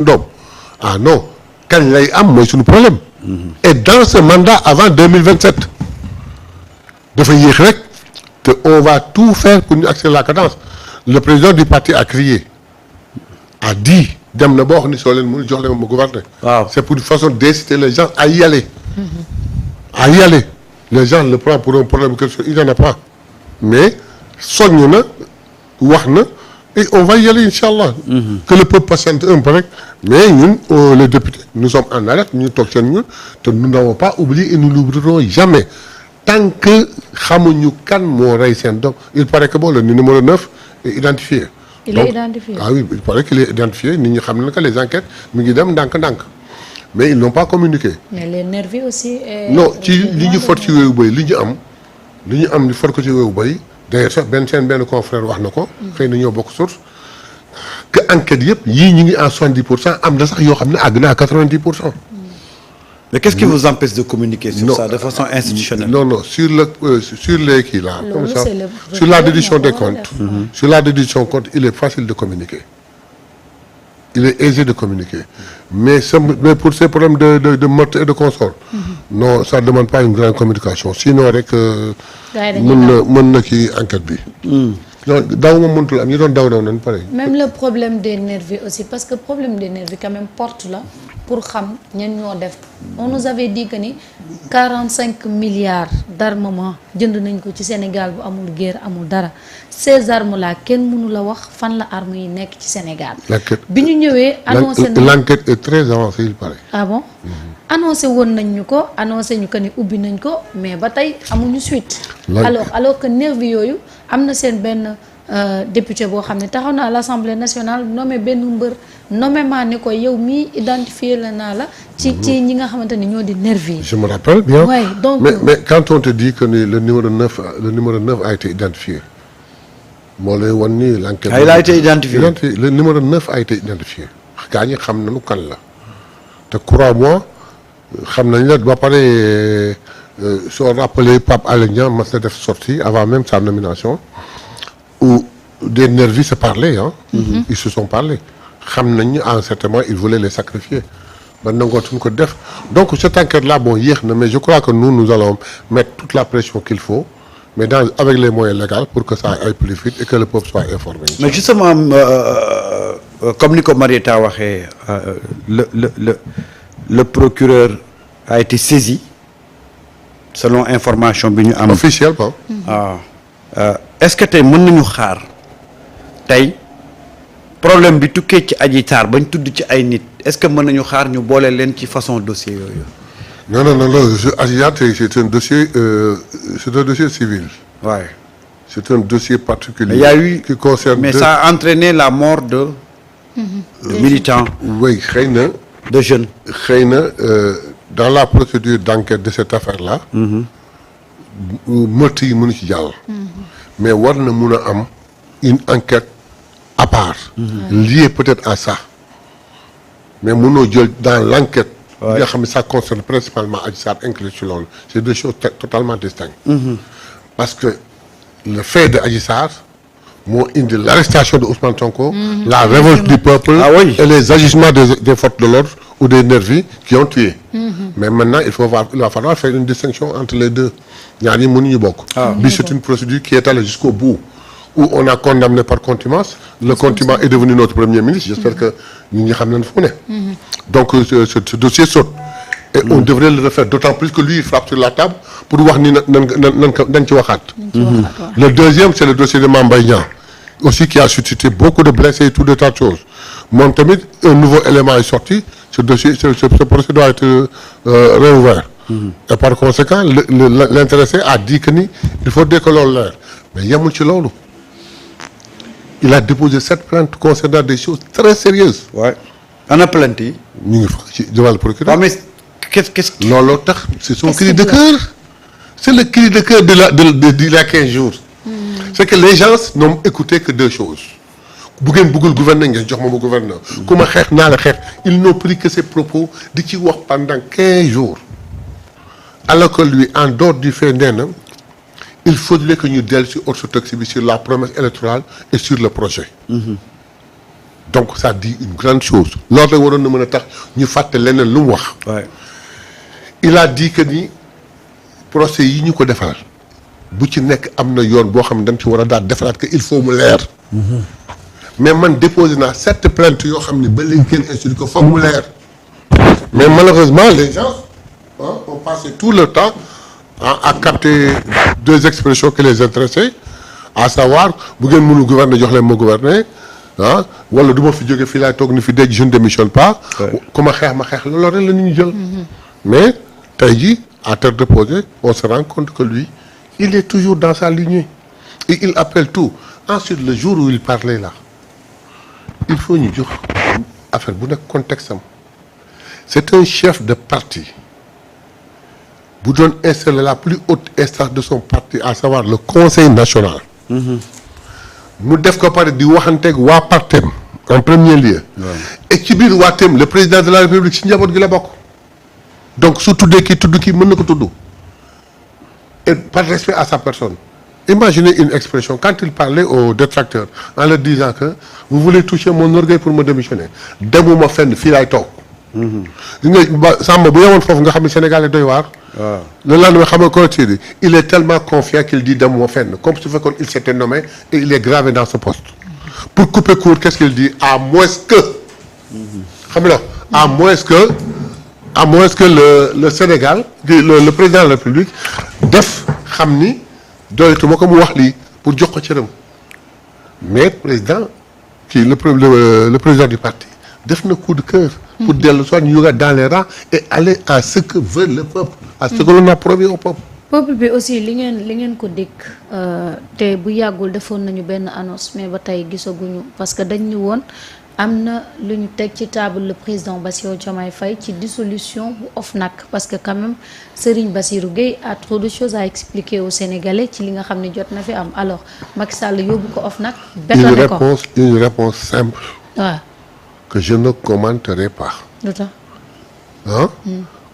doom ah non kañ lay am mooy suñu problème. Et dans ce mandat avant 2027 dafa yéex rek te on va tout faire pour ñu accélérer la cadence. Le président du parti a crié a dit dem na ba wax ni soo leen mënul jox leen ma gouverner. waaw c'est pour une façon d'inciter les gens à y aller. à y aller les gens le prennent pour un problème que il n'en a pas mais soññ na wax na et on va y aller inchallah. Que le peuple patiente un peu rek mais ñun les députés nous sommes en alerte ñu toog seen ñun te nous n'avons pas oublié et nous l'oublierons jamais tant que xamuñu kan moo rey seen doom il paraît que bon le numéro 9 est identifié. Il est identifié. Ah oui, il paraît qu'il est identifié nit ñi xam na que les enquêtes mi ngi dem ndànk-ndànk mais ils n'ont pas communiqué. mais les nervis aussi. non ci li ñu for ci wéewu bay li ñu am li for ko ci wéewu bay d'ailleurs sax benn confrère wax na ko. xëy na ñoo bokk source. que enquête yëpp yii ñu ngi en 70% am na sax yoo xam ne àgg na à 90%. mais qu'est-ce qui vous empêche de communiquer sur ça de façon institutionnelle? Non sur les kii là. comme ça le sur la déduction des comptes. Sur la déduction des comptes il est facile de communiquer. Il est aisé de communiquer mais pour ces problèmes de meurtre et de consort. non ça demande pas une grande communication sinon rek. mën na kii enquête bi. non daw ma mëntul am ñi doon daw nañu pare. même le problème des nervis aussi parce que problème des nervis quand même porte la pour xam ñan ñoo def on nous avait dit que ni 45 milliards d'armement jënd nañ ko ci Sénégal bu amul guerre amul dara ces armes là kenn mënu la wax fan la armes yi nekk ci Sénégal. bi ñu ñëwee. annoncé nañ l'enquête est très avancée il paraît. ah bon. annoncé woon nañ ñu ko annoncé ñu que ni ubbi nañ ko mais ba tey amuñu suite. alors que nervi yooyu am na seen benn député boo xam ne taxaw na à l'Assemblée nationale nommé benn mbër nommément ne ko yow mii identifié la naa la. ci ñi nga xamante ni ñoo di nervi yi. je me rappelle bien. Ouais, donc mais quand on te dit que le numéro 9 a été identifié moo lay wan ni l'enquête. il a été identifié le numéro 9 a été identifié. gaa ñi xam nañu kan la te crois-moi. xam nañ la ba pare soo rappelé Pape Alé Niang mas na def sortie avant même sa nomination où des nervis se parlaient ils se sont parlé xam nañ à un certain moment ils voulaient les sacrifier ba nangootuñ ko def donc cette enquête là bon yéex na mais je crois que nous allons mettre toute la pression qu'il faut mais avec les moyens légaux pour que ça aille plus vite et que le peuple soit informé. mais justement comme ni ko Marieta waxee le procureur a été saisi selon information bi ñu am. officiel quoi. est-ce que tey mën nañu xaar tey problème bi tukkee ci Adji Sarr bañ tudd ci ay nit est-ce que mën nañu xaar ñu boole leen ci façon dossier yooyu. non Adji Sarr c'est un dossier civil. Ouais. C'est un dossier particulier. Mais il y a eu qui concerne. Mais ça a entraîné la mort de militants. Oui xëy na. de jeunes. xëy na dans la procédure d'enquête de cette affaire-là. meurtre yi mënu ci jàll. mais war na mun a am une enquête à part. liée peut-être à ça. mais mënoo jël dans l'enquête. li nga xam ne ça concerne principalement Adji Sarr inclus ci loolu c'est deux choses totalement distinctes. parce que le fait de Adji Sarr moo indi l'arrestation de Ousmane Sonko. la révolte du peuple. Et les agissements des forces de l'ordre ou des nervis qui ont tué. mais maintenant il va falloir faire une distinction entre les deux ñaar yi mënuñu bokk. bi c'est une procédure qui est allée jusqu'au bout où on a condamné par contumace. Le contumace est devenu notre premier ministre. J'espère que ñi xam nañ fu ne. donc ce dossier saute. et on devrait le refaire d'autant plus que lui il frappe sur la table pour wax ni nañ ci waxaat. Le deuxième c'est le dossier de Mame Mbaye Niang aussi qui a suscité beaucoup de blessés et tout de tas de choses moom tamit un nouveau élément est sorti ce dossier ce procès doit être réouvert. et par conséquent l'intéressé a dit que ni il faut que loolu leer mais yemul ci loolu il a déposé 7 plaintes concernant des choses très sérieuses. Ouais. ana plainte yi. ñu ngi fa ci devant le procureur. mais qu'est-ce que. looloo tax c'est son cri de cœur. c'est le cri de cœur de la 15 jours. c'est que les gens n'ont écouté que deux choses. bu ngeen bëggul gouverner ngeen jox ma gouverneur. ku ma xeex naa la xeex ils n'ont pris que ces propos di ci wax pendant 15 jours. alors que lui en dehors du fait nee na il faudrait que ñu dellu ci orthodoxie bi sur la promesse électorale et sur le projet. donc ça dit une grande chose loolu rek waroon na mën a tax ñu fàtte leneen lu mu wax. il a dit que ni procès yi ñu ko defal bu ci nekk am na yoon boo xam ne dañ ci war a daal defaraat que il faut mu leer. mais man déposé naa 7 plaintes yoo xam ne ba léegi kenn instruit ko foog mu leer. mais malheureusement les gens ont passé tout le temps à capter 2 expressions qui les intéressaient à savoir bu ngeen mënul gouverner jox leen ma gouverner wala du ma fi jóge fii laay toog ni fi dégg je ne démissionne pas. ku ma xeex loolu rek la ñu jël. mais tey jii à terre reposée on se rend compte que lui il est toujours dans sa lignée et il appelle tout ensuite le jour où il parlait là il faut ñu jox affaire bu nekk contexte am c'est un chef de parti bu doon installer la plus haute instance de son parti à savoir le conseil national. mu def ko pare di waxanteeg waa partem en premier lieu. et ci biir waa tem le président de la république ci njaboot gi la bokk. donc su tuddee kii tudd kii mën na ko tudd et par respect à sa personne. Imaginez une expression quand il parlait aux détracteurs en leur disant que vous voulez toucher mon orgueil pour me démissionner demuma fenn fii laay toog. nga Samba bu yemoon foofu nga xam ne Sénégal doy waar. le lendemain xam nga ko il est tellement confiant qu'il dit demuma fenn comme su fekkoon il s'était nommé et il est gravé dans ce poste. pour couper court qu'est-ce qu'il dit à moins que. xam nga à moins que le Sénégal le président de la République def xam ni. doyatuma ko mu wax lii pour jox ko cëram mais président kii le président du parti def na coup de cœur. pour dellu soit ñu yóbbu dans les rangs et aller à ce que veut le peuple. à ce que l'on a promis au peuple. peuple bi aussi li ngeen ko dégg te bu yàggul defoon nañu benn annonce mais ba tey gisaguñu parce que dañ ñu woon am na lu ñu teg ci table le président Bassirou Diomaye Faye ci dissolution bu OFNAC parce que quand même Serigne Bassirou Gueye a trop de choses à expliquer aux Sénégalais ci li nga xam ne jot na fi am alors Macky Sall yóbbu ko OFNAC. bétonné ko une réponse simple. waaw. que je ne commenterai pas. lu tax.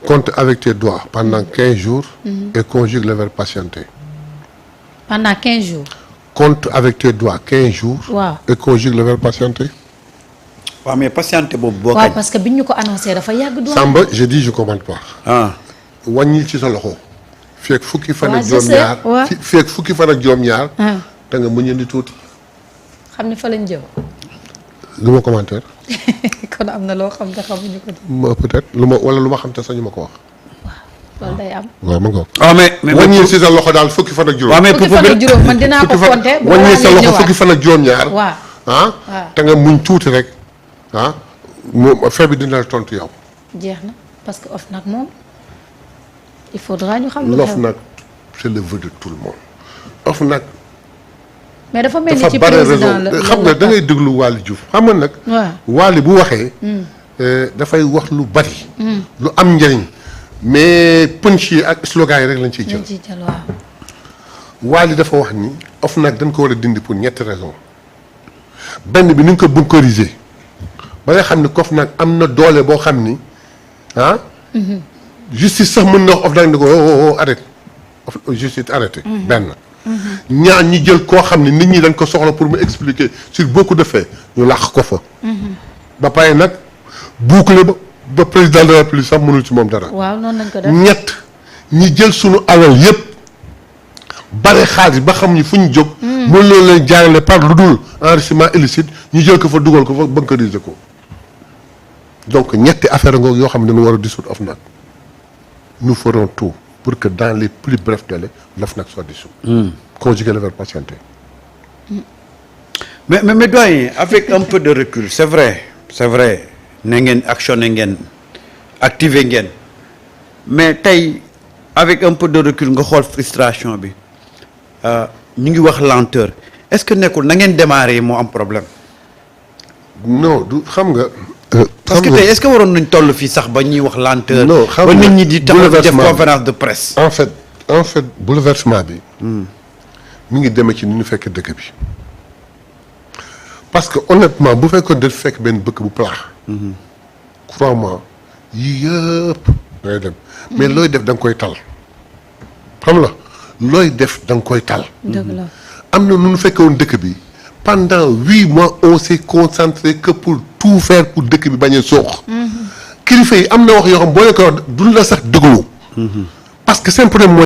compte avec tes doigts pendant 15 jours. et conjugue le verbe patienter. pendant 15 jours. compte avec tes doigts 15 jours. waaw et conjugue le verbe patienter. waaw mais patienter boobu boo waaw parce que biñ ñu ko annoncé dafa yàgg doon. Samba je dis je commente pas. wàññil ci sa loxo. fekk fukki fan ak juróom-ñaar fekk fukki fan ak juróom-ñaar. da nga muñandi tuuti. xam ne fa lañ jëm. lu ma commentaire. kon am na loo xam te xamuñu ko. peut-être lu ma xam te sañu ma ko wax. waaw loolu day am. waaw ma ko. mais wàññil ci sa loxo daal fukki fan ak juróom. waaw mais fukki fan ak juróom man dinaa ko compter. wàññil sa loxo fukki fan ak juróom-ñaar. waaw te nga muñ tuuti rek. moom affaire bi dina la tontu yow. jeex na parce que OFNAC moom il faudra ñu xam. l'OFNAC c'est le vœu de tout le monde. OFNAC. mais dafa mel ni dafa ci bare président raison xam nga da ngay déglu Waly Diouf xam nga nag. Waly bu waxee. dafay wax lu bari. lu am njëriñ. mais punch yi ak slogan yi rek lañ ciy jël. waaw. Waly dafa wax ni OFNAC dañ ko war a dindi pour ñetti raison benn bi ni ñu ko bunkeriser ba nga xam ni OFNAC am na doole boo xam ni justice sax mën na wax OFNAC ni ko arrête justice arrêté. benn. ñaar ñi jël koo xam ne nit ñi dañ ko soxla pour mu expliquer sur beaucoup de faits ñu làq ko fa. ba pare nag boucler ba président de la République sax mënul ci moom dara. waaw noonu lañ ko def ñett ñi jël sunu alal yépp bare xaalis ba xam ni fu ñu jóg. mën loolu leen jaarale par lu dul enrichissement illicite ñu jël ko fa dugal ko fa bunkeriser ko donc ñetti affaire ngoog yoo xam ne dañu war a dissoudre OFNAC nous ferons tout pour que dans les plus brefs délais l'OFNAC soit dissous. Conjuguer le verbe patienter. mais doyen avec un peu de recul c'est vrai na ngeen actionné ngeen activé ngeen mais tey avec un peu de recul nga xool frustration bi ñu ngi wax lenteur est-ce que nekkul na ngeen démarrer moo am problème. non du xam nga. parce que tey est-ce que waroon nañ toll fii sax ba ñuy wax lenteur. non xam ba nga nit ñi di taxaw def conférence de presse. en fait bouleversement bi. mi ngi demee ci ni ñu fekk dëkk bi. parce que honnêtement bu fekkoon dafa fekk benn bëkk bu plat. crois-moi yii yëpp ngay dem. mais looy def da nga koy tal. xam la looy def da nga koy tal. dëgg la am na nu ñu fekkee woon dëkk bi pendant 8 mois on s'est concentré que pour tout faire pour dëkk bi bañ a soox. kilifa yi am na wax yoo xam boo leen ko wax duñ la sax déglu. parce que seen problème mooy